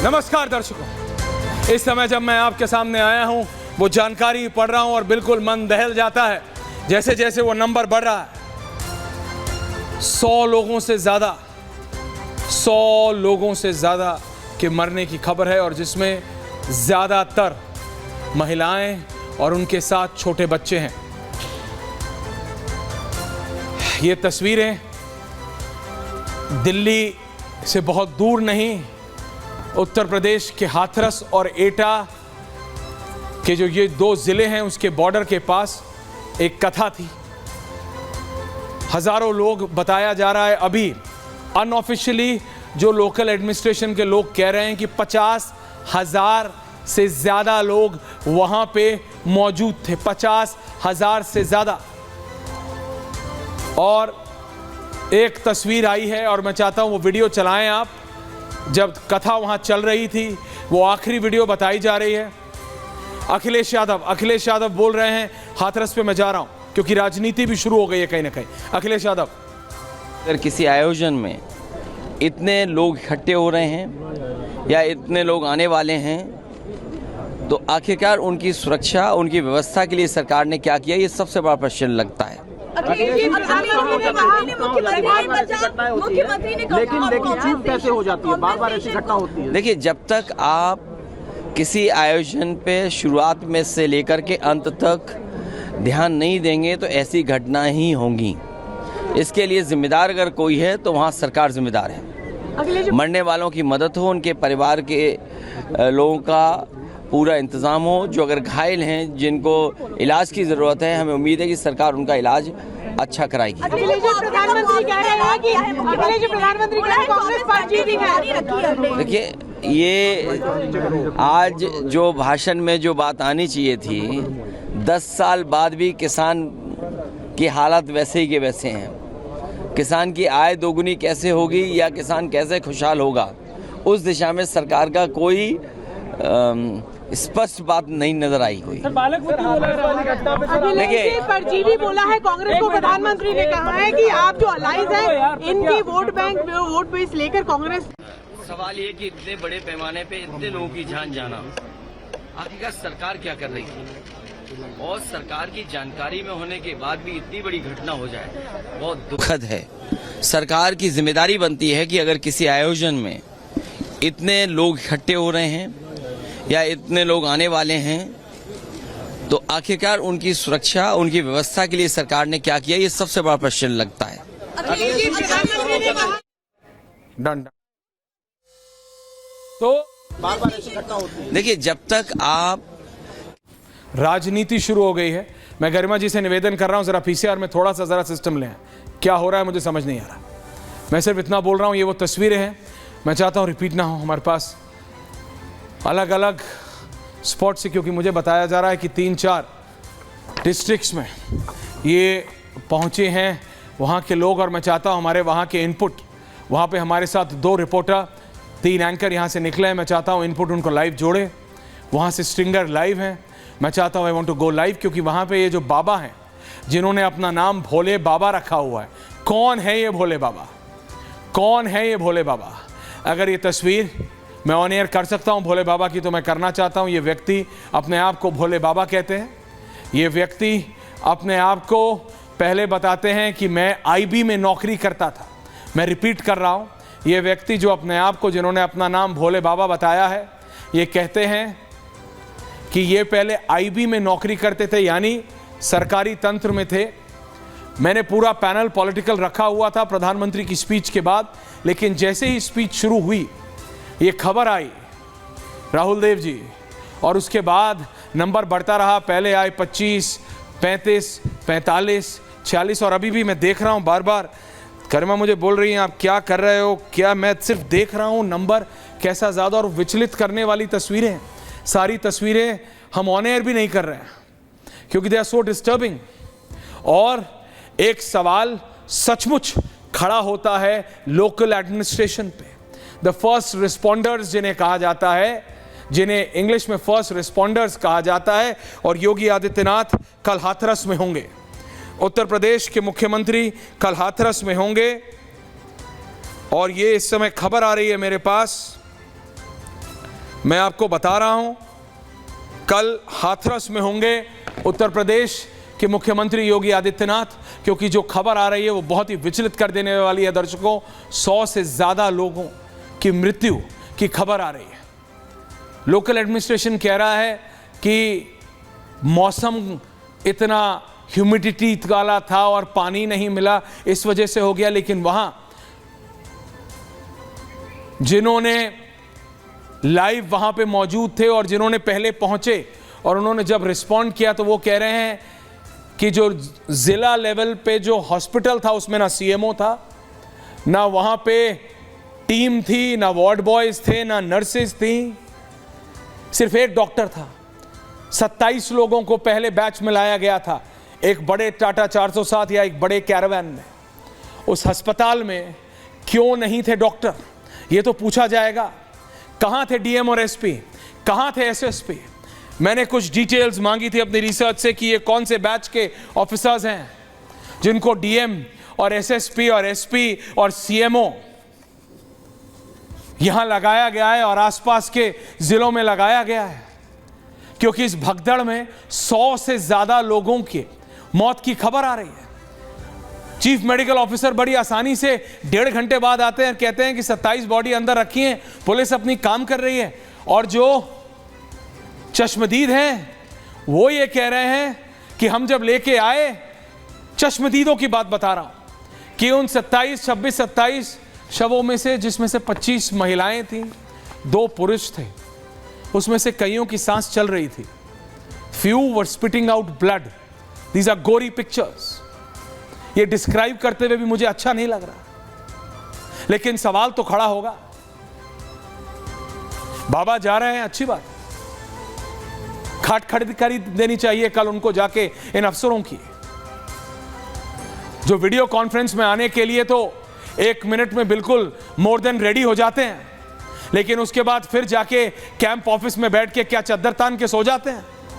नमस्कार दर्शकों, इस समय जब मैं आपके सामने आया हूं वो जानकारी पढ़ रहा हूं और बिल्कुल मन दहल जाता है। जैसे जैसे वो नंबर बढ़ रहा है, 100 लोगों से ज्यादा के मरने की खबर है और जिसमें ज्यादातर महिलाएं और उनके साथ छोटे बच्चे हैं। ये तस्वीरें दिल्ली से बहुत दूर नहीं, उत्तर प्रदेश के हाथरस और एटा के जो ये दो जिले हैं उसके बॉर्डर के पास एक कथा थी। हजारों लोग, बताया जा रहा है अभी अनऑफिशियली जो लोकल एडमिनिस्ट्रेशन के लोग कह रहे हैं कि 50,000 से ज्यादा लोग वहां पे मौजूद थे, 50,000 से ज्यादा। और एक तस्वीर आई है और मैं चाहता हूं वो वीडियो चलाएं आप। जब कथा वहां चल रही थी वो आखिरी वीडियो बताई जा रही है। अखिलेश यादव बोल रहे हैं हाथरस पे मैं जा रहा हूं क्योंकि राजनीति भी शुरू हो गई है कहीं ना कहीं। अखिलेश यादव, अगर किसी आयोजन में इतने लोग इकट्ठे हो रहे हैं या इतने लोग आने वाले हैं तो आखिरकार उनकी सुरक्षा, उनकी व्यवस्था के लिए सरकार ने क्या किया, ये सबसे बड़ा प्रश्न लगता है। लेकिन चूक कैसे हो जाती है, बार बार ऐसी घटना होती है। देखिए, जब तक आप किसी आयोजन पे शुरुआत में से लेकर के अंत तक ध्यान नहीं देंगे तो ऐसी घटना ही होंगी। इसके लिए जिम्मेदार अगर कोई है तो वहाँ सरकार जिम्मेदार है। मरने वालों की मदद हो, उनके परिवार के लोगों का पूरा इंतज़ाम हो। जो अगर घायल हैं, जिनको इलाज की ज़रूरत है, हमें उम्मीद है कि सरकार उनका इलाज अच्छा कराएगी। देखिए, ये आज जो भाषण में जो बात आनी चाहिए थी, 10 साल बाद भी किसान की हालत वैसे ही के वैसे हैं। किसान की आय दोगुनी कैसे होगी या किसान कैसे खुशहाल होगा, उस दिशा में सरकार का कोई स्पष्ट बात नहीं नजर आई कोई। देखिए, परजीवी बोला है कांग्रेस को। प्रधानमंत्री ने कहा है कि आप जो अलायंस है इनकी वोट बेस लेकर कांग्रेस। सवाल ये कि इतने बड़े पैमाने पे इतने लोगों की जान जाना, आखिरकार सरकार क्या कर रही थी? और सरकार की जानकारी में होने के बाद भी इतनी बड़ी घटना हो जाए, बहुत दुखद है। सरकार की जिम्मेदारी बनती है कि अगर किसी आयोजन में इतने लोग इकट्ठे हो रहे हैं या इतने लोग आने वाले हैं तो आखिरकार उनकी सुरक्षा, उनकी व्यवस्था के लिए सरकार ने क्या किया, ये सबसे बड़ा प्रश्न लगता है। तो बार ऐसी घटना होती है। देखिए, जब तक आप राजनीति शुरू हो गई है। मैं गरिमा जी से निवेदन कर रहा हूं, जरा पीसीआर में थोड़ा सा जरा सिस्टम लें। क्या हो रहा है मुझे समझ नहीं आ रहा। मैं सिर्फ इतना बोल रहा हूं, ये वो तस्वीरें हैं, मैं चाहता हूं रिपीट ना हो। हमारे पास अलग अलग स्पॉट से, क्योंकि मुझे बताया जा रहा है कि 3-4 डिस्ट्रिक्ट्स में ये पहुंचे हैं वहां के लोग और मैं चाहता हूं हमारे वहां के इनपुट, वहां पे हमारे साथ 2 रिपोर्टर, 3 एंकर यहां से निकले हैं। मैं चाहता हूं इनपुट उनको लाइव जोड़े। वहां से स्ट्रिंगर लाइव हैं। मैं चाहता हूं I want to go live, क्योंकि वहां पे ये जो बाबा हैं जिन्होंने अपना नाम भोले बाबा रखा हुआ है, कौन है ये भोले बाबा? कौन है ये भोले बाबा? अगर ये तस्वीर मैं ऑन एयर कर सकता हूं भोले बाबा की तो मैं करना चाहता हूं। ये व्यक्ति अपने आप को भोले बाबा कहते हैं। ये व्यक्ति अपने आप को पहले बताते हैं कि मैं आईबी में नौकरी करता था। मैं रिपीट कर रहा हूं, ये व्यक्ति जो अपने आप को, जिन्होंने अपना नाम भोले बाबा बताया है, ये कहते हैं कि ये पहले आईबी में नौकरी करते थे, यानी सरकारी तंत्र में थे। मैंने पूरा पैनल पॉलिटिकल रखा हुआ था प्रधानमंत्री की स्पीच के बाद, लेकिन जैसे ही स्पीच शुरू हुई ये खबर आई राहुल देव जी, और उसके बाद नंबर बढ़ता रहा। पहले आए 25, 35, 45, 46 और अभी भी मैं देख रहा हूं बार बार। गरिमा मुझे बोल रही हैं आप क्या कर रहे हो, क्या? मैं सिर्फ देख रहा हूं नंबर कैसा ज़्यादा, और विचलित करने वाली तस्वीरें। सारी तस्वीरें हम ऑन एयर भी नहीं कर रहे हैं क्योंकि दे आर सो डिस्टर्बिंग। और एक सवाल सचमुच खड़ा होता है लोकल एडमिनिस्ट्रेशन पे। द फर्स्ट रिस्पॉन्डर्स जिन्हें कहा जाता है, जिन्हें इंग्लिश में फर्स्ट रिस्पॉन्डर्स कहा जाता है, और योगी आदित्यनाथ कल हाथरस में होंगे। उत्तर प्रदेश के मुख्यमंत्री कल हाथरस में होंगे और ये इस समय खबर आ रही है मेरे पास मैं आपको बता रहा हूं, कल हाथरस में होंगे उत्तर प्रदेश के मुख्यमंत्री योगी आदित्यनाथ, क्योंकि जो खबर आ रही है वो बहुत ही विचलित कर देने वाली है दर्शकों। 100 से ज़्यादा लोगों की मृत्यु की खबर आ रही है। लोकल एडमिनिस्ट्रेशन कह रहा है कि मौसम इतना ह्यूमिडिटी वाला था और पानी नहीं मिला, इस वजह से हो गया। लेकिन वहां जिन्होंने लाइव वहां पे मौजूद थे और जिन्होंने पहले पहुंचे और उन्होंने जब रिस्पॉन्ड किया, तो वो कह रहे हैं कि जो जिला लेवल पे जो हॉस्पिटल था उसमें ना सीएमओ था, ना वहां पे टीम थी, ना वार्ड बॉयज थे, ना नर्सेज थी, सिर्फ एक डॉक्टर था। 27 लोगों को पहले बैच में लाया गया था, एक बड़े टाटा 407 या एक बड़े कैरावैन में। उस अस्पताल में क्यों नहीं थे डॉक्टर, ये तो पूछा जाएगा। कहां थे डीएम और एसपी, कहां थे एसएसपी? मैंने कुछ डिटेल्स मांगी थी अपनी रिसर्च से कि ये कौन से बैच के ऑफिसर्स हैं जिनको डीएम और एसएसपी और एसपी और सीएमओ यहां लगाया गया है और आसपास के जिलों में लगाया गया है, क्योंकि इस भगदड़ में 100 से ज्यादा लोगों की मौत की खबर आ रही है। चीफ मेडिकल ऑफिसर बड़ी आसानी से 1.5 घंटे बाद आते हैं, कहते हैं कि 27 बॉडी अंदर रखी है, पुलिस अपनी काम कर रही है। और जो चश्मदीद हैं वो ये कह रहे हैं कि हम जब लेके आए, चश्मदीदों की बात बता रहा हूं, कि उन 27 शवों में से, जिसमें से 25 महिलाएं थीं, 2 पुरुष थे, उसमें से कईयों की सांस चल रही थी। Few were spitting out blood. These are gory pictures. ये डिस्क्राइब करते हुए भी मुझे अच्छा नहीं लग रहा, लेकिन सवाल तो खड़ा होगा। बाबा जा रहे हैं, अच्छी बात, खाट खरीद देनी चाहिए कल उनको जाके इन अफसरों की, जो वीडियो कॉन्फ्रेंस में आने के लिए तो 1 मिनट में बिल्कुल मोर देन रेडी हो जाते हैं, लेकिन उसके बाद फिर जाके कैंप ऑफिस में बैठ के क्या चद्दर तान के सो जाते हैं।